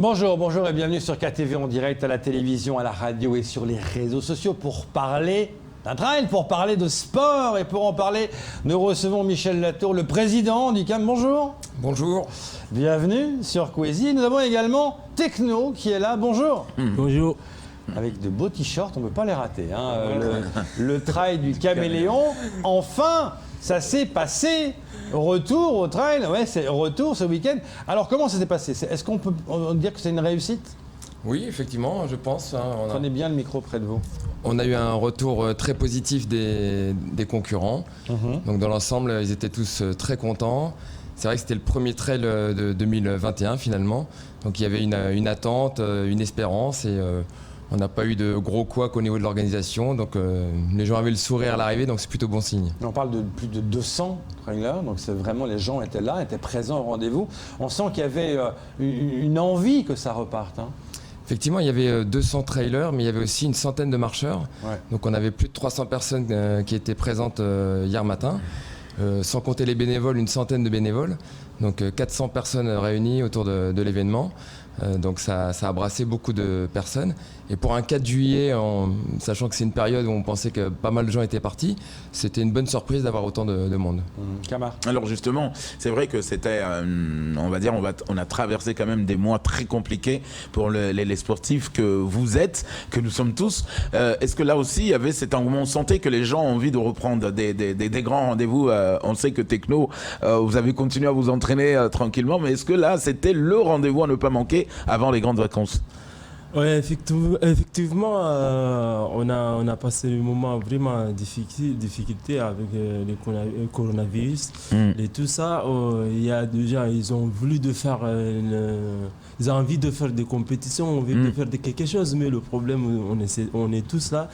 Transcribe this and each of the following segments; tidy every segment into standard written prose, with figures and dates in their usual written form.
Bonjour, bonjour et bienvenue sur KTV en direct à la télévision, à la radio et sur les réseaux sociaux pour parler d'un trail, pour parler de sport. Et pour en parler, nous recevons Michel Latour, le président du CAM. Bonjour. Bonjour. Bienvenue sur Quizy. Nous avons également Techno qui est là. Bonjour. Bonjour. Avec de beaux t-shirts, on ne peut pas les rater. Hein. Le trail du caméléon, enfin, ça s'est passé. Retour au trail, ouais, c'est retour ce week-end. Alors comment ça s'est passé? Est-ce qu'on peut dire que c'est une réussite? Oui, effectivement, je pense. Prenez bien le micro près de vous. On a eu un retour très positif des concurrents. Donc dans l'ensemble, ils étaient tous très contents. C'est vrai que c'était le premier trail de 2021 finalement. Donc il y avait une attente, une espérance et on n'a pas eu de gros couacs au niveau de l'organisation. Donc les gens avaient le sourire à l'arrivée, donc c'est plutôt bon signe. On parle de plus de 200 trailers, donc c'est vraiment les gens étaient là, étaient présents au rendez-vous. On sent qu'il y avait une envie que ça reparte. Hein. Effectivement, il y avait 200 trailers, mais il y avait aussi une centaine de marcheurs. Ouais. Donc on avait plus de 300 personnes qui étaient présentes hier matin. Sans compter les bénévoles, une centaine de bénévoles. Donc 400 personnes réunies autour de l'événement. Donc ça a brassé beaucoup de personnes. Et pour un 4 juillet, sachant que c'est une période où on pensait que pas mal de gens étaient partis, c'était une bonne surprise d'avoir autant de monde. Kamar. Alors justement, c'est vrai que c'était, on va dire, on a traversé quand même des mois très compliqués pour les sportifs que vous êtes, que nous sommes tous. Est-ce que là aussi, il y avait cet engouement? On sentait que les gens ont envie de reprendre des grands rendez-vous. On sait que Techno, vous avez continué à vous entraîner tranquillement, mais est-ce que là, c'était le rendez-vous à ne pas manquer avant les grandes vacances? Oui, effectivement, on a passé un moment vraiment difficulté avec le coronavirus et tout ça. Il y a des gens, ils ont voulu ils ont envie de faire des compétitions, on veut de faire quelque chose, mais le problème, on est tous là,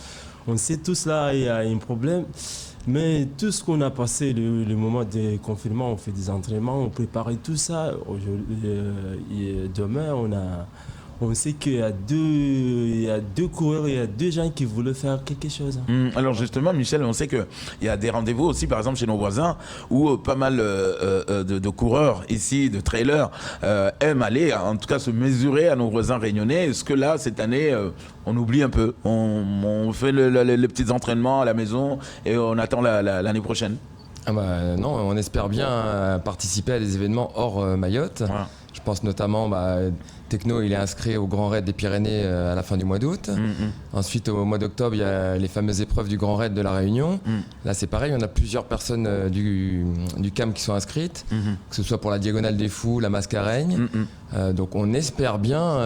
on sait tous là, il y a un problème. Mais tout ce qu'on a passé, le moment des confinements, on fait des entraînements, on préparait tout ça. Demain, on sait qu'il y a deux coureurs, il y a deux gens qui voulaient faire quelque chose. Alors justement, Michel, on sait qu'il y a des rendez-vous aussi, par exemple chez nos voisins, où pas mal de coureurs ici, de trailers, aiment aller, en tout cas se mesurer à nos voisins réunionnais. Est-ce que là, cette année, on oublie un peu, on fait les petits entraînements à la maison et on attend l'année prochaine? Non, on espère bien participer à des événements hors Mayotte. Ouais. Je pense notamment, Techno, il est inscrit au Grand Raid des Pyrénées à la fin du mois d'août. Ensuite, au mois d'octobre, il y a les fameuses épreuves du Grand Raid de la Réunion. Là, c'est pareil, on a plusieurs personnes du CAM qui sont inscrites, que ce soit pour la Diagonale des Fous, la Mascareigne. Donc, on espère bien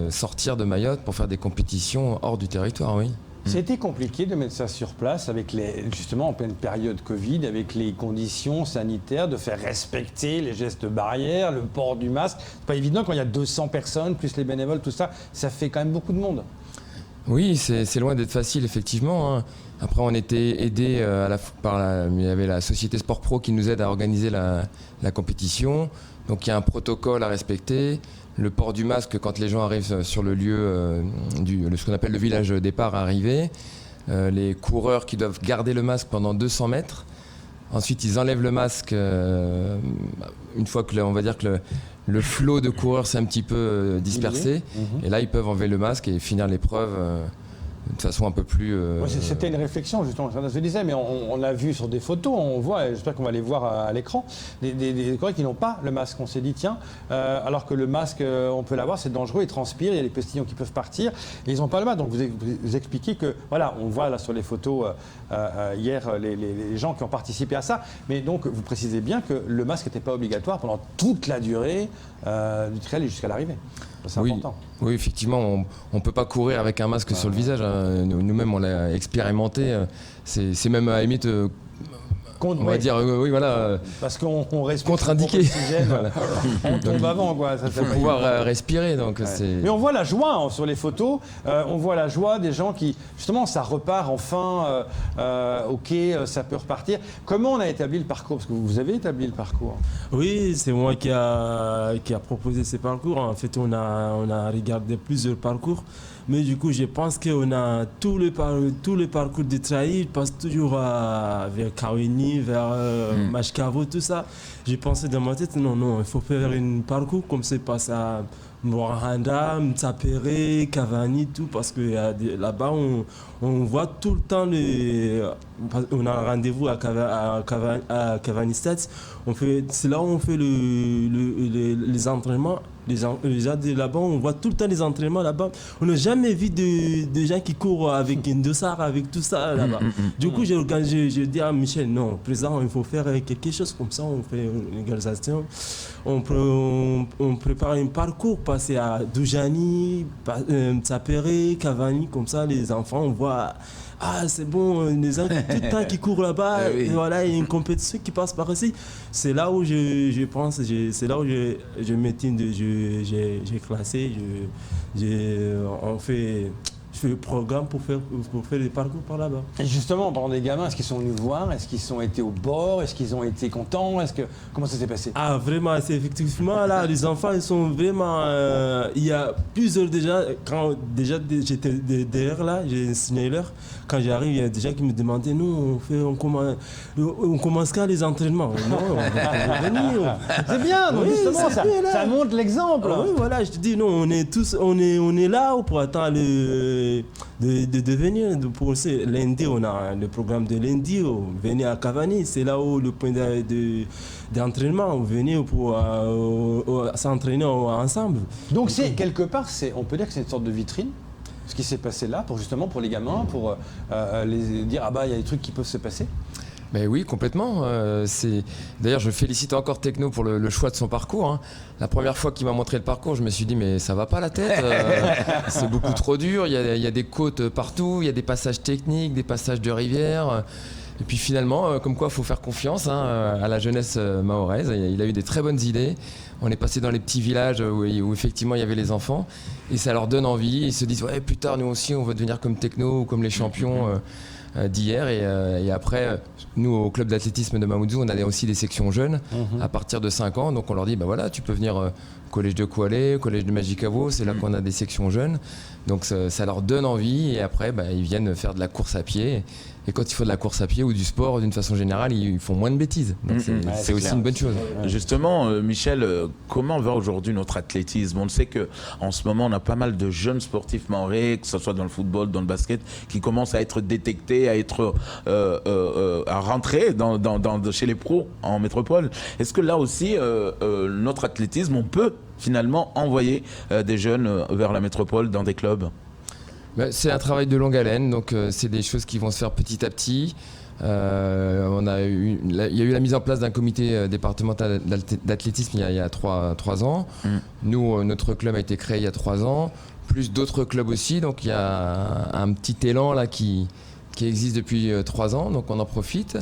sortir de Mayotte pour faire des compétitions hors du territoire, oui. C'était compliqué de mettre ça sur place avec justement en pleine période Covid, avec les conditions sanitaires, de faire respecter les gestes barrières, le port du masque. C'est pas évident quand il y a 200 personnes, plus les bénévoles, tout ça, ça fait quand même beaucoup de monde. Oui, c'est loin d'être facile, effectivement. Après, on était aidés il y avait la société Sport Pro qui nous aide à organiser la compétition. Donc il y a un protocole à respecter. Le port du masque quand les gens arrivent sur le lieu, ce qu'on appelle le village départ arrivé. Les coureurs qui doivent garder le masque pendant 200 mètres. Ensuite, ils enlèvent le masque une fois que on va dire que le flot de coureurs s'est un petit peu dispersé. Et là, ils peuvent enlever le masque et finir l'épreuve de façon un peu plus... C'était une réflexion, justement, je le disais, mais on l'a vu sur des photos, on voit, j'espère qu'on va les voir à l'écran, des coureurs qui n'ont pas le masque. On s'est dit, tiens, alors que le masque, on peut l'avoir, c'est dangereux, il transpire, il y a les postillons qui peuvent partir, et ils n'ont pas le masque. Donc vous expliquez que, voilà, on voit là sur les photos hier les gens qui ont participé à ça, mais donc vous précisez bien que le masque n'était pas obligatoire pendant toute la durée du trail jusqu'à l'arrivée. C'est important. Oui, effectivement, on ne peut pas courir avec un masque sur le visage. Nous-mêmes, on l'a expérimenté. C'est même à la limite, on va dire, oui, voilà. Parce qu'on respire contre-indiqué. Voilà. On tombe avant, quoi. Il faut pouvoir respirer. Donc Mais on voit la joie sur les photos. On voit la joie des gens qui, justement, ça repart enfin. Ok, ça peut repartir. Comment on a établi le parcours? Parce que vous avez établi le parcours. Oui, c'est moi qui a proposé ce parcours. En fait, on a regardé plusieurs parcours. Mais du coup, je pense qu'on a tout le parcours de trail passe toujours vers Kawini, vers Machkavo, tout ça. J'ai pensé dans ma tête, non, il faut faire un parcours comme c'est pas ça. Moranda, Mtsapere, Cavani, tout, parce que là-bas, on voit tout le temps on a un rendez-vous à Cavani Stats. C'est là où on fait les entraînements. Les gens de là-bas, on voit tout le temps les entraînements là-bas. On n'a jamais vu de gens qui courent avec une dossard, avec tout ça là-bas. Du coup, je dis à Michel, non, président, il faut faire quelque chose comme ça. On fait une organisation. On prépare un parcours, passer à Doujani, Tsapere, Cavani, comme ça, les enfants, on voit. Ah, c'est bon, les gens tout le temps qui courent là-bas, et voilà, il y a une compétition qui passe par ici. C'est là où je pense, c'est là où je m'étine, j'ai classé, je fais le programme pour faire des parcours par là-bas. Et justement, en parlant des gamins, est-ce qu'ils sont venus voir? Est-ce qu'ils ont été au bord? Est-ce qu'ils ont été contents? Comment ça s'est passé? Ah, vraiment, c'est effectivement là, les enfants, ils sont vraiment. Il y a plusieurs déjà, quand j'étais derrière là, j'ai signé l'heure. Quand j'arrive, il y a des gens qui me demandaient, nous, on commence quand les entraînements? Non, on va venir. C'est bien, donc justement, ça montre l'exemple. Oui, voilà, je te dis, non, on est là pour attendre de venir. Pour lundi, on a le programme de lundi, venez à Cavani, c'est là où le point d'entraînement, venez pour s'entraîner ensemble. Donc c'est quelque part, on peut dire que c'est une sorte de vitrine, ce qui s'est passé là, pour les gamins, pour les dire, ah bah il y a des trucs qui peuvent se passer. Ben oui, complètement. D'ailleurs, je félicite encore Techno pour le choix de son parcours. Hein. La première fois qu'il m'a montré le parcours, je me suis dit, mais ça va pas la tête. C'est beaucoup trop dur. Il y a des côtes partout, il y a des passages techniques, des passages de rivière. Et puis finalement, comme quoi il faut faire confiance à la jeunesse mahoraise. Il a eu des très bonnes idées. On est passé dans les petits villages où effectivement il y avait les enfants. Et ça leur donne envie. Ils se disent, ouais, plus tard, nous aussi, on va devenir comme Techno ou comme les champions d'hier. Et après, nous, au club d'athlétisme de Mamoudzou, on a aussi des sections jeunes à partir de 5 ans. Donc on leur dit, bah voilà, tu peux venir au collège de Koualé, collège de Magicavo, c'est là qu'on a des sections jeunes. Donc ça leur donne envie et après, bah, ils viennent faire de la course à pied. Et quand il faut de la course à pied ou du sport, d'une façon générale, ils font moins de bêtises. Donc c'est aussi une bonne chose. Justement, Michel, comment va aujourd'hui notre athlétisme? On sait qu'en ce moment, on a pas mal de jeunes sportifs mahorais, que ce soit dans le football, dans le basket, qui commencent à être détectés, à rentrer chez les pros en métropole. Est-ce que là aussi, notre athlétisme, on peut finalement envoyer des jeunes vers la métropole dans des clubs? C'est un travail de longue haleine, donc c'est des choses qui vont se faire petit à petit. Il y a eu la mise en place d'un comité départemental d'athlétisme il y a 3 ans. Nous, notre club a été créé il y a 3 ans, plus d'autres clubs aussi. Donc il y a un petit élan là qui existe depuis 3 ans, donc on en profite.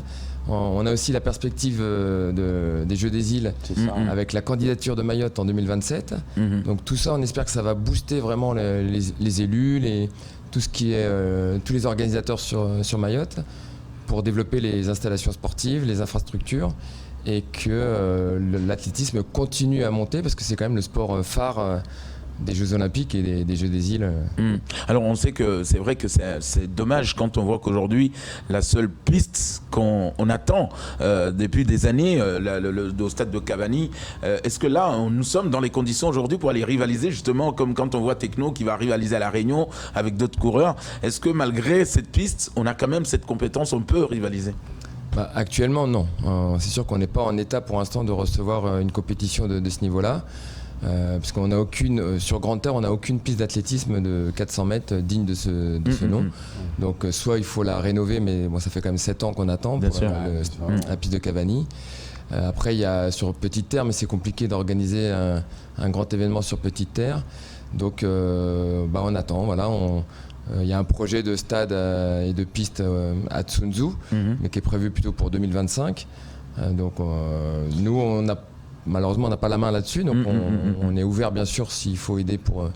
On a aussi la perspective des Jeux des îles avec la candidature de Mayotte en 2027. Donc tout ça, on espère que ça va booster vraiment les élus, tous les organisateurs sur Mayotte pour développer les installations sportives, les infrastructures et que l'athlétisme continue à monter parce que c'est quand même le sport phare des Jeux Olympiques et des Jeux des îles. Alors on sait que c'est vrai que c'est dommage quand on voit qu'aujourd'hui la seule piste qu'on attend depuis des années au stade de Cavani, est-ce que là nous sommes dans les conditions aujourd'hui pour aller rivaliser justement comme quand on voit Techno qui va rivaliser à La Réunion avec d'autres coureurs? Est-ce que malgré cette piste on a quand même cette compétence, on peut rivaliser? Actuellement non, c'est sûr qu'on n'est pas en état pour l'instant de recevoir une compétition de ce niveau-là. Parce qu'on n'a aucune, sur Grande Terre, on n'a aucune piste d'athlétisme de 400 mètres digne de ce nom. Donc soit il faut la rénover, mais bon, ça fait quand même 7 ans qu'on attend pour la piste de Cavani. Après, il y a sur Petite Terre, mais c'est compliqué d'organiser un grand événement sur Petite Terre. Donc on attend, voilà. Il y a un projet de stade et de piste à Tsunzu, mais qui est prévu plutôt pour 2025. Donc nous, malheureusement, on n'a pas la main là-dessus, donc on est ouvert bien sûr s'il faut aider pour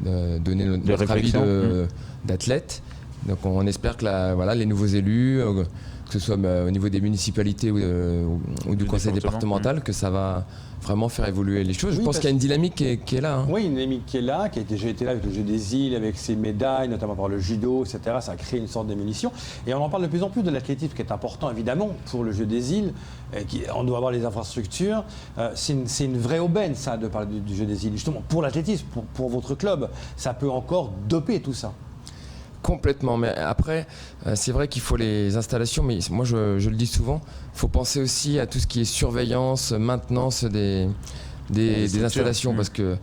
donner notre avis d'athlète. Donc on espère que les nouveaux élus, que que ce soit au niveau des municipalités ou du conseil départemental, que ça va vraiment faire évoluer les choses. Je pense qu'il y a une dynamique qui est là. Hein. Oui, une dynamique qui est là, qui a déjà été là avec le jeu des îles, avec ses médailles, notamment par le judo, etc. Ça a créé une sorte d'émulation. Et on en parle de plus en plus de l'athlétisme, qui est important évidemment pour le jeu des îles. On doit avoir les infrastructures. C'est une vraie aubaine, ça, de parler du jeu des îles. Justement, pour l'athlétisme, pour votre club, ça peut encore doper tout ça. Complètement, mais après, c'est vrai qu'il faut les installations, mais moi je le dis souvent, il faut penser aussi à tout ce qui est surveillance, maintenance des installations, parce que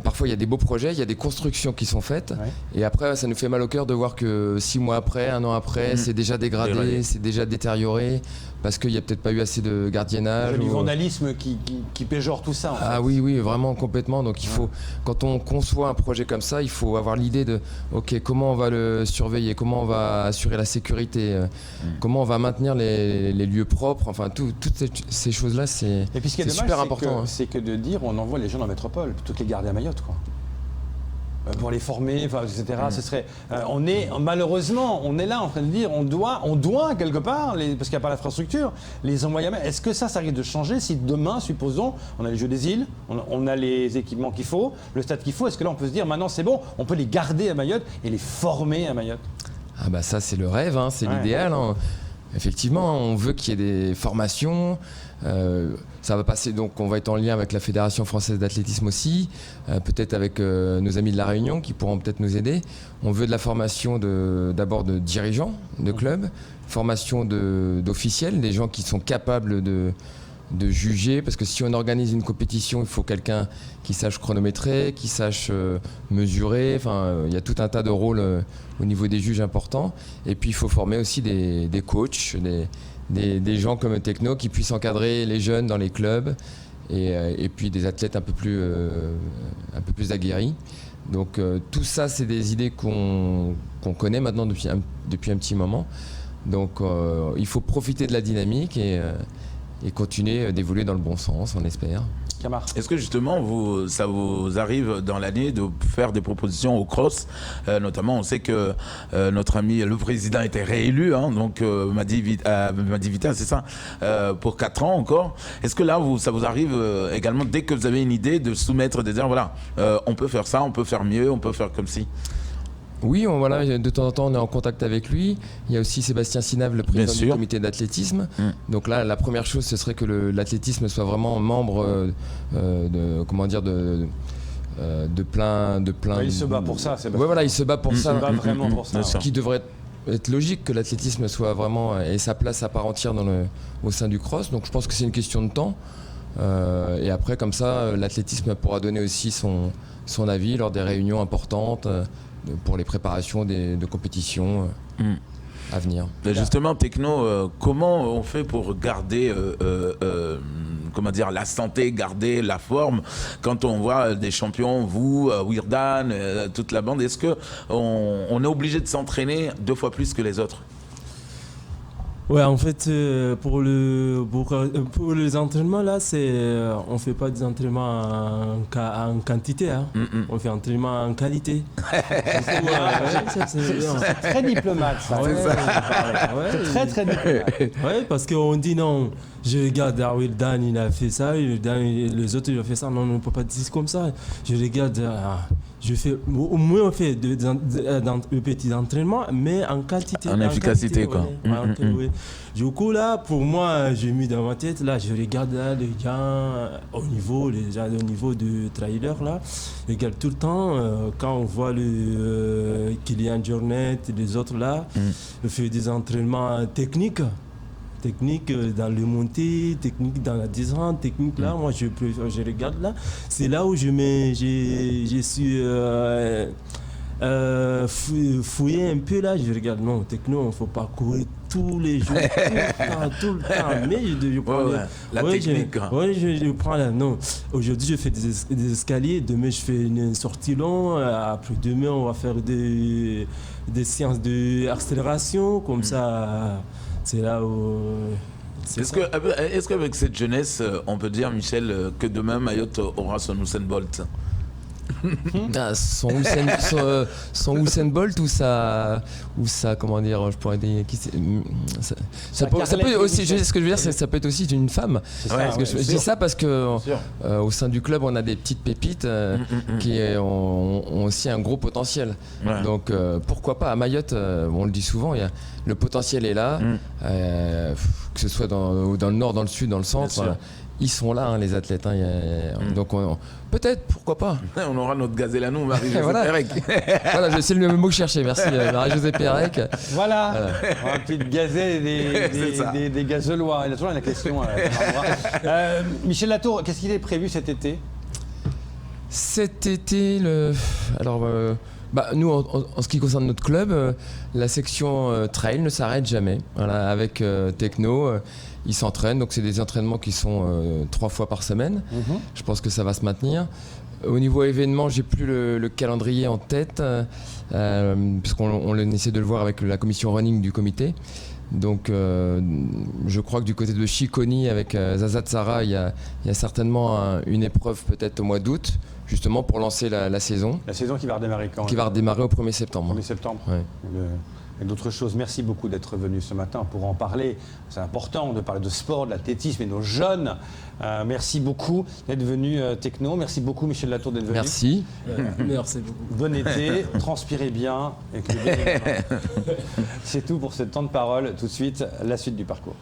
parfois il y a des beaux projets, il y a des constructions qui sont faites, et après ça nous fait mal au cœur de voir que 6 mois après, 1 an après, c'est déjà dégradé, c'est déjà détérioré, parce qu'il n'y a peut-être pas eu assez de gardiennage. Il y a du vandalisme qui péjore tout ça. En fait. Oui, vraiment complètement. Donc il faut, quand on conçoit un projet comme ça, il faut avoir l'idée de, ok, comment on va le surveiller, comment on va assurer la sécurité, comment on va maintenir les lieux propres, enfin toutes ces choses-là, c'est super important. C'est que de dire, on envoie les gens dans la métropole plutôt que les garder à Mayotte, quoi. Pour les former, etc. Ce serait, malheureusement, on est là en train de dire, on doit quelque part, parce qu'il n'y a pas l'infrastructure, les envoyer à Mayotte. Est-ce que ça risque de changer si demain, supposons, on a les Jeux des îles, on a les équipements qu'il faut, le stade qu'il faut, est-ce que là on peut se dire, maintenant c'est bon, on peut les garder à Mayotte et les former à Mayotte? Ça c'est le rêve, hein, c'est l'idéal. Hein. Effectivement, on veut qu'il y ait des formations. Ça va passer, donc on va être en lien avec la Fédération française d'athlétisme aussi, peut-être avec nos amis de La Réunion qui pourront peut-être nous aider. On veut de la formation d'abord de dirigeants de clubs, formation d'officiels, des gens qui sont capables de juger, parce que si on organise une compétition, il faut quelqu'un qui sache chronométrer, qui sache mesurer, il y a tout un tas de rôles au niveau des juges importants. Et puis il faut former aussi des coachs, des gens comme Techno qui puissent encadrer les jeunes dans les clubs et puis des athlètes un peu plus aguerris. Donc tout ça, c'est des idées qu'on connaît maintenant depuis un petit moment. Donc il faut profiter de la dynamique et continuer d'évoluer dans le bon sens, on espère. Camar. Est-ce que justement, ça vous arrive dans l'année de faire des propositions au cross, notamment on sait que notre ami le président était réélu, hein, donc Madi Vita, c'est ça, pour 4 ans encore. Est-ce que là, ça vous arrive également, dès que vous avez une idée, de soumettre, de dire voilà, on peut faire ça, on peut faire mieux, on peut faire comme ci? Oui, de temps en temps, on est en contact avec lui. Il y a aussi Sébastien Sinave, le président du comité d'athlétisme. Donc là, la première chose, ce serait que l'athlétisme soit vraiment membre de plein. Il se bat pour ça, Sébastien. Oui, voilà, il se bat pour ça. Il se bat vraiment pour ça. Ce qui devrait être logique, que l'athlétisme soit vraiment ait sa place à part entière au sein du cross. Donc je pense que c'est une question de temps. Et après, comme ça, l'athlétisme pourra donner aussi son avis lors des réunions importantes. Pour les préparations de compétitions à venir. Justement, Techno, comment on fait pour garder la santé, garder la forme quand on voit des champions, vous, Wirdan, toute la bande? Est-ce qu'on est obligé de s'entraîner 2 fois plus que les autres? Ouais, en fait, pour les entraînements, là, on ne fait pas des entraînements en quantité, hein. On fait entraînement en qualité. C'est très diplomate, ça. C'est très, très diplomate. Oui, parce qu'on dit non, je regarde Wirdan, il a fait ça, les autres, ils ont fait ça. Non, on ne peut pas dire comme ça. Je regarde... au moins on fait de petits entraînements, mais en quantité. En efficacité, quoi. Ouais. Du coup, là, pour moi, j'ai mis dans ma tête, là, je regarde là, les gars au niveau du trailer, là, je regarde tout le temps, quand on voit le Kylian Jornet et les autres, là, je fais des entraînements techniques dans le montée, technique dans la descente, technique là, moi je regarde là, c'est là où je suis fouillé un peu là, je regarde, non, Techno, il ne faut pas courir tous les jours, tout le temps, mais je prends la technique. Je prends là, non, aujourd'hui je fais des escaliers, demain je fais une sortie longue, après demain on va faire des séances d'accélération, comme ça. C'est là où... Est-ce qu'avec cette jeunesse, on peut dire, Michel, que demain Mayotte aura son Usain Bolt? Ah, son Usain Bolt ou sa comment dire, je pourrais dire ça peut aussi, ce que je veux dire, c'est ça peut être aussi une femme. Je dis ça parce que au sein du club on a des petites pépites qui ont aussi un gros potentiel. Donc pourquoi pas à Mayotte, on le dit souvent, le potentiel est là, que ce soit dans le nord, dans le sud, dans le centre. Ils sont là, les athlètes. Donc peut-être, pourquoi pas. On aura notre gazelle à nous, Marie-Josée Pérec. Voilà, c'est le mot que je cherchais. Merci, Marie-Josée Pérec. Voilà. Un petit gazelle des gazelois. Il a toujours une question. Michel Latour, qu'est-ce qu'il est prévu cet été? Cet été, nous, en ce qui concerne notre club, la section trail ne s'arrête jamais. Voilà, avec Techno, ils s'entraînent. Donc, c'est des entraînements qui sont 3 fois par semaine. Je pense que ça va se maintenir. Au niveau événement, j'ai plus le calendrier en tête, puisqu'on essaie de le voir avec la commission running du comité. Donc, je crois que du côté de Chiconi, avec Zaza Tsara, il y a certainement une épreuve peut-être au mois d'août, justement pour lancer la saison. La saison qui va redémarrer quand? Qui va redémarrer au 1er septembre. 1er septembre. Ouais. Et d'autres choses. Merci beaucoup d'être venu ce matin pour en parler. C'est important de parler de sport, de l'athlétisme et de nos jeunes. Merci beaucoup d'être venu, Techno. Merci beaucoup, Michel Latour, d'être venu. Merci. Merci beaucoup. Bon été, transpirez bien. C'est tout pour ce temps de parole. Tout de suite, la suite du parcours.